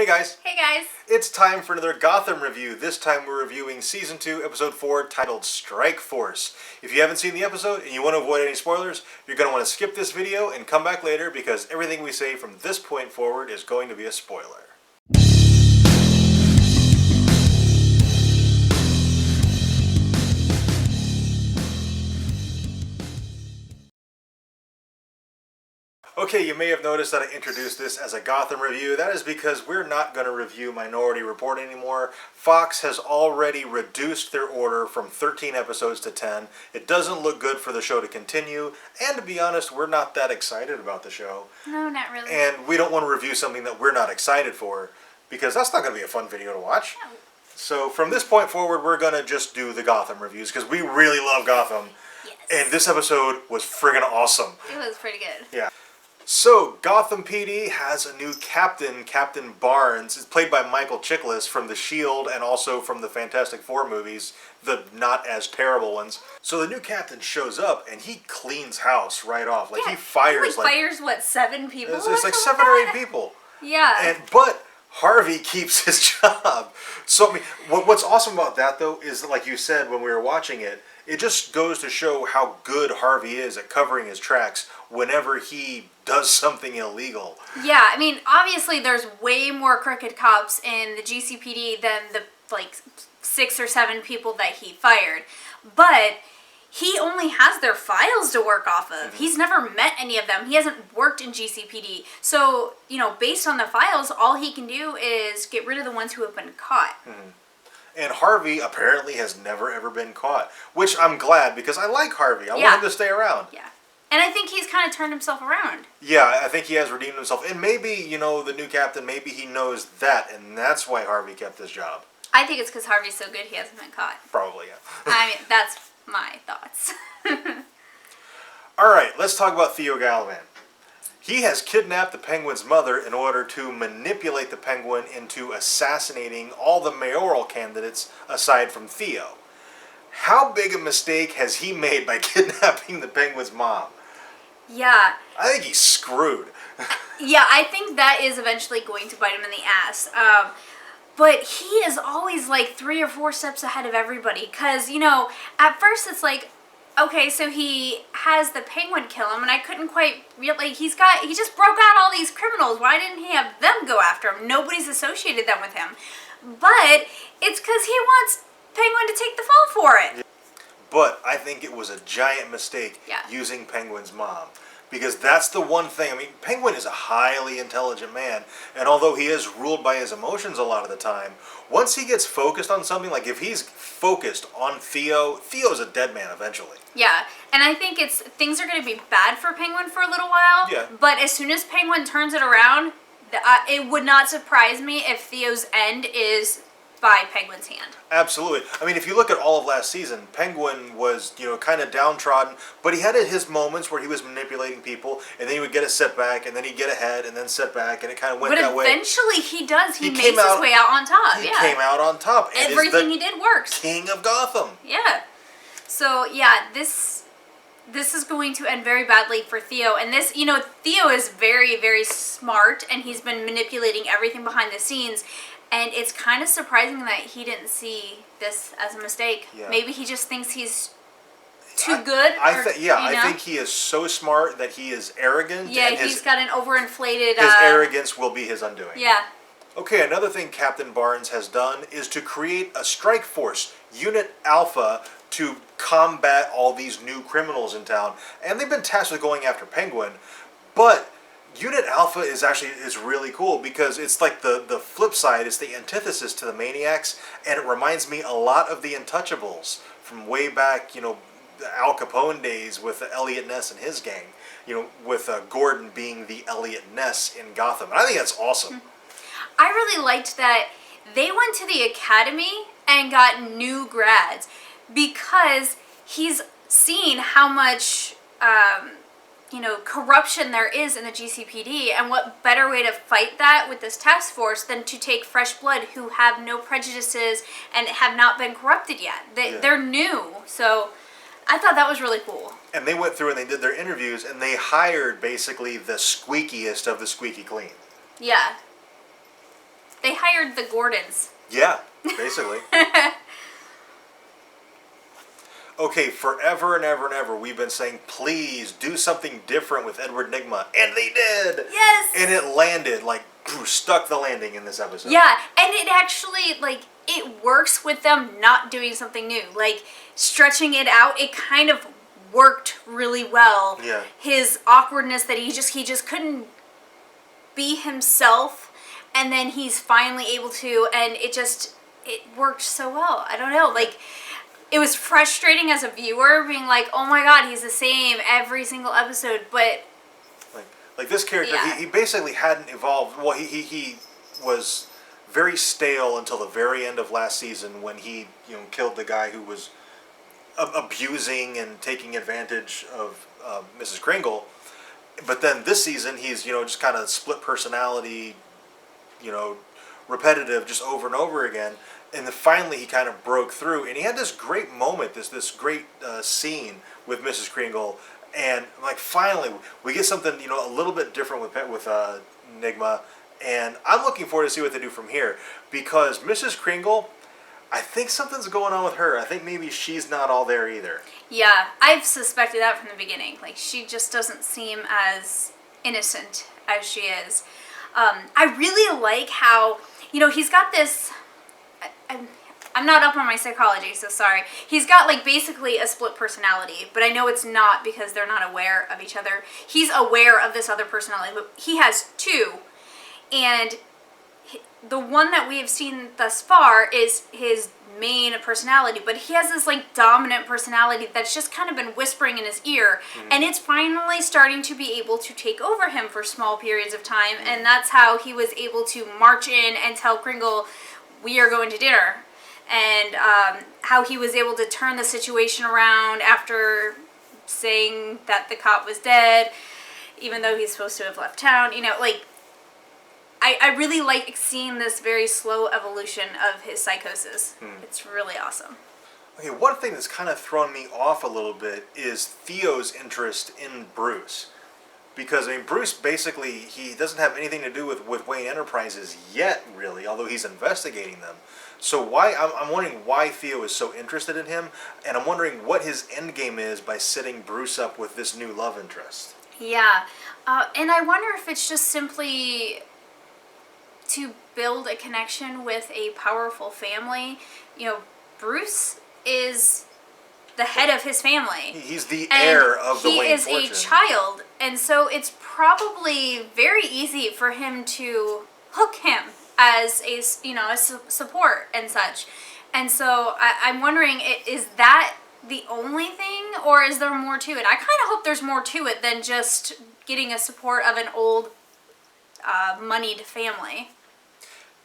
guys. Hey guys. It's time for another Gotham review. This time we're reviewing Season 2, Episode 4, titled Strike Force. If you haven't seen the episode and you want to avoid any spoilers, you're going to want to skip this video and come back later because everything we say from this point forward is going to be a spoiler. Okay, you may have noticed that I introduced this as a Gotham review. That is because we're not going to review Minority Report anymore. Fox has already reduced their order from 13 episodes to 10. It doesn't look good for the show to continue, and to be honest, we're not that excited about the show. No, not really. And we don't want to review something that we're not excited for, because that's not going to be a fun video to watch. No. So from this point forward, we're going to just do the Gotham reviews, because we really love Gotham. Yes. And this episode was friggin' awesome. It was pretty good. Yeah. So, Gotham PD has a new captain, Captain Barnes. It's played by Michael Chiklis from The Shield and also from the Fantastic Four movies, the not as terrible ones. So the new captain shows up and he cleans house right off. Like, yeah, he fires he fires what, 7 people? It's like 7 or 8 people. Yeah. But Harvey keeps his job. So, I mean, what's awesome about that, though, is like you said when we were watching it, it just goes to show how good Harvey is at covering his tracks whenever he does something illegal. Yeah, I mean, obviously there's way more crooked cops in the GCPD than the, 6 or 7 people that he fired. But he only has their files to work off of. Mm-hmm. He's never met any of them. He hasn't worked in GCPD. So, based on the files, all he can do is get rid of the ones who have been caught. Mm-hmm. And Harvey apparently has never ever been caught, which I'm glad because I like Harvey. I want him to stay around. Yeah. And I think he's kind of turned himself around. Yeah, I think he has redeemed himself. And maybe, the new captain, maybe he knows that, and that's why Harvey kept his job. I think it's because Harvey's so good he hasn't been caught. Probably, yeah. I mean, that's my thoughts. All right, let's talk about Theo Galavan. He has kidnapped the Penguin's mother in order to manipulate the Penguin into assassinating all the mayoral candidates aside from Theo. How big a mistake has he made by kidnapping the Penguin's mom? Yeah. I think he's screwed. Yeah, I think that is eventually going to bite him in the ass. But he is always 3 or 4 steps ahead of everybody. Because, at first it's like, okay, so he has the Penguin kill him, and I couldn't quite realize, he just broke out all these criminals. Why didn't he have them go after him? Nobody's associated them with him. But it's because he wants Penguin to take the fall for it. But I think it was a giant mistake using Penguin's mom. Because that's the one thing, Penguin is a highly intelligent man, and although he is ruled by his emotions a lot of the time, once he gets focused on something, like if he's focused on Theo's a dead man eventually. Yeah, and I think things are going to be bad for Penguin for a little while, but as soon as Penguin turns it around, it would not surprise me if Theo's end is by Penguin's hand. Absolutely. If you look at all of last season, Penguin was, kind of downtrodden, but he had his moments where he was manipulating people, and then he would get a setback, and then he'd get ahead, and then setback, and it kind of went that way. But eventually he does. He makes his way out on top. He came out on top. Everything he did works. King of Gotham. Yeah. So, this is going to end very badly for Theo. And this, Theo is very, very smart, and he's been manipulating everything behind the scenes. And it's kind of surprising that he didn't see this as a mistake. Yeah. Maybe he just thinks he's too good. I think he is so smart that he is arrogant. Yeah, and he's got an overinflated... His arrogance will be his undoing. Yeah. Okay, another thing Captain Barnes has done is to create a strike force, Unit Alpha, to combat all these new criminals in town. And they've been tasked with going after Penguin, but Unit Alpha is really cool because it's like the flip side. It's the antithesis to the Maniacs, and it reminds me a lot of the Untouchables from way back, the Al Capone days with Elliot Ness and his gang, with Gordon being the Elliot Ness in Gotham. And I think that's awesome. I really liked that they went to the academy and got new grads because he's seen how much... corruption there is in the GCPD, and what better way to fight that with this task force than to take fresh blood who have no prejudices and have not been corrupted yet. They're new, so I thought that was really cool. And they went through and they did their interviews, and they hired basically the squeakiest of the squeaky clean. Yeah. hired the Gordons. Yeah, basically. Okay, forever and ever and ever, we've been saying, please do something different with Edward Nygma, and they did. Yes. And it landed, like, stuck the landing in this episode. Yeah, and it actually, like, it works with them not doing something new. Like, stretching it out, it kind of worked really well. Yeah. His awkwardness that he just couldn't be himself, and then he's finally able to, and it worked so well. I don't know, like, it was frustrating as a viewer being like, oh my god, he's the same every single episode, but like this character, yeah. he basically hadn't evolved. Well, he was very stale until the very end of last season when he killed the guy who was abusing and taking advantage of Mrs. Kringle. But then this season, he's just kind of split personality, repetitive, just over and over again. And then finally, he kind of broke through, and he had this great moment, this great scene with Mrs. Kringle, and like finally we get something a little bit different with Nygma, and I'm looking forward to see what they do from here, because Mrs. Kringle, I think something's going on with her. I think maybe she's not all there either. Yeah, I've suspected that from the beginning. Like, she just doesn't seem as innocent as she is. I really like how he's got this. I'm not up on my psychology, so sorry. He's got, like, basically a split personality, but I know it's not because they're not aware of each other. He's aware of this other personality, but he has two, and the one that we have seen thus far is his main personality, but he has this, like, dominant personality that's just kind of been whispering in his ear, and it's finally starting to be able to take over him for small periods of time, and that's how he was able to march in and tell Kringle, we are going to dinner, and how he was able to turn the situation around after saying that the cop was dead, even though he's supposed to have left town. Like, I really like seeing this very slow evolution of his psychosis. It's really awesome. Okay, one thing that's kind of thrown me off a little bit is Theo's interest in Bruce. Because, Bruce basically, he doesn't have anything to do with Wayne Enterprises yet, really, although he's investigating them. So I'm wondering why Theo is so interested in him, and I'm wondering what his end game is by setting Bruce up with this new love interest. Yeah, and I wonder if it's just simply to build a connection with a powerful family. Bruce is the head of his family. He's the heir of the Wayne fortune. He is a child, and so it's probably very easy for him to hook him as a support and such. And so I'm wondering, is that the only thing, or is there more to it? I kind of hope there's more to it than just getting a support of an old, moneyed family.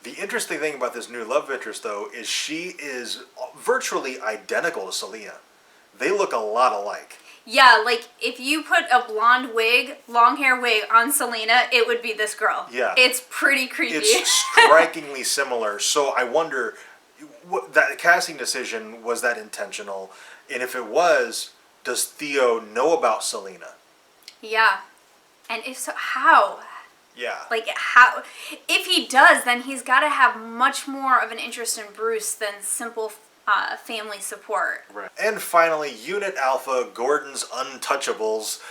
The interesting thing about this new love interest, though, is she is virtually identical to Selena. They look a lot alike. Yeah, like, if you put a blonde wig, long hair wig on Selena, it would be this girl. Yeah. It's pretty creepy. It's strikingly similar. So I wonder, that casting decision, was that intentional? And if it was, does Theo know about Selena? Yeah. And if so, how? Yeah. Like, how? If he does, then he's got to have much more of an interest in Bruce than simple family support. Right. And finally, Unit Alpha, Gordon's Untouchables.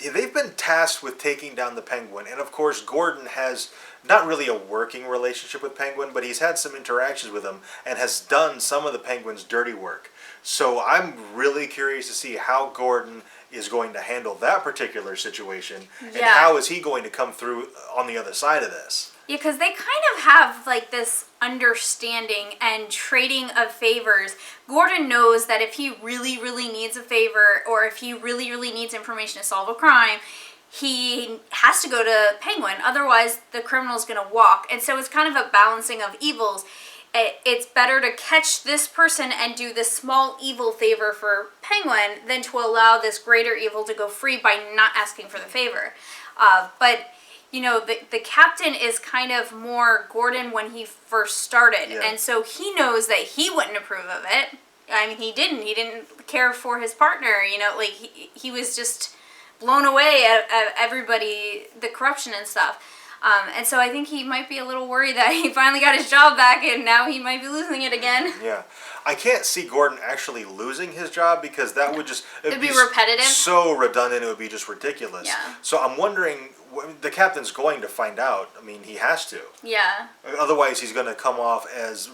They've been tasked with taking down the Penguin. And of course, Gordon has not really a working relationship with Penguin, but he's had some interactions with him and has done some of the Penguin's dirty work. So I'm really curious to see how Gordon is going to handle that particular situation, and how is he going to come through on the other side of this. Yeah, because they kind of have, like, this understanding and trading of favors. Gordon knows that if he really, really needs a favor, or if he really, really needs information to solve a crime, he has to go to Penguin. Otherwise, the criminal's going to walk. And so it's kind of a balancing of evils. It's better to catch this person and do this small evil favor for Penguin than to allow this greater evil to go free by not asking for the favor. But the captain is kind of more Gordon when he first started. Yeah. And so he knows that he wouldn't approve of it. I mean, he didn't care for his partner, like he was just blown away at everybody, the corruption and stuff. And so I think he might be a little worried that he finally got his job back and now he might be losing it again. Yeah. I can't see Gordon actually losing his job because that would just... It'd be repetitive. So redundant, it would be just ridiculous. Yeah. So I'm wondering, the captain's going to find out. I mean, he has to. Yeah. Otherwise, he's going to come off as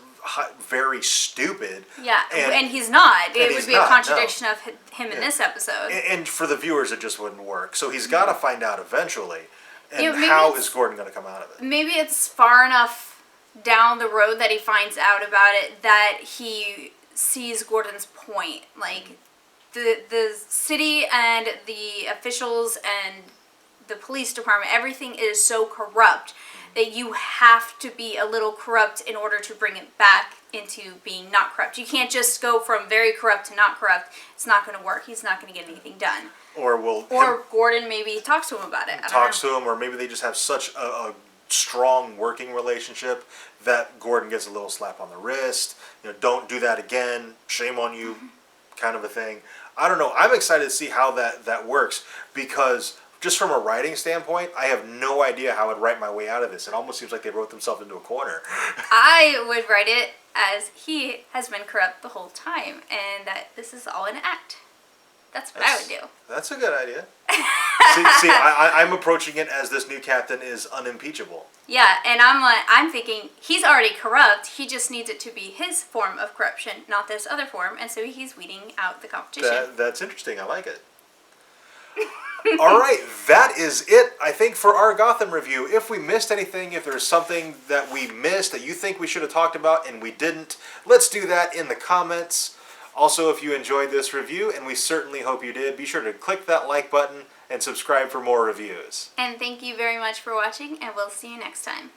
very stupid. Yeah, and he's not. It would be a contradiction no. of him in this episode. And for the viewers, it just wouldn't work. So he's got to find out eventually. And Yeah, how is Gordon going to come out of it? Maybe it's far enough down the road that he finds out about it that he sees Gordon's point. Like, the city and the officials and the police department, everything is so corrupt that you have to be a little corrupt in order to bring it back into being not corrupt. You can't just go from very corrupt to not corrupt. It's not going to work. He's not going to get anything done. Or Gordon maybe talks to him about it. Talks to him, or maybe they just have such a strong working relationship that Gordon gets a little slap on the wrist. Don't do that again. Shame on you, kind of a thing. I don't know. I'm excited to see how that works because just from a writing standpoint, I have no idea how I'd write my way out of this. It almost seems like they wrote themselves into a corner. I would write it as he has been corrupt the whole time and that this is all an act. That's what I would do. That's a good idea. see, I'm approaching it as this new captain is unimpeachable. Yeah, and I'm thinking he's already corrupt. He just needs it to be his form of corruption, not this other form, and so he's weeding out the competition. That's interesting. I like it. All right, that is it, I think, for our Gotham review. If we missed anything, if there's something that we missed that you think we should have talked about and we didn't, let's do that in the comments. Also, if you enjoyed this review, and we certainly hope you did, be sure to click that like button and subscribe for more reviews. And thank you very much for watching, and we'll see you next time.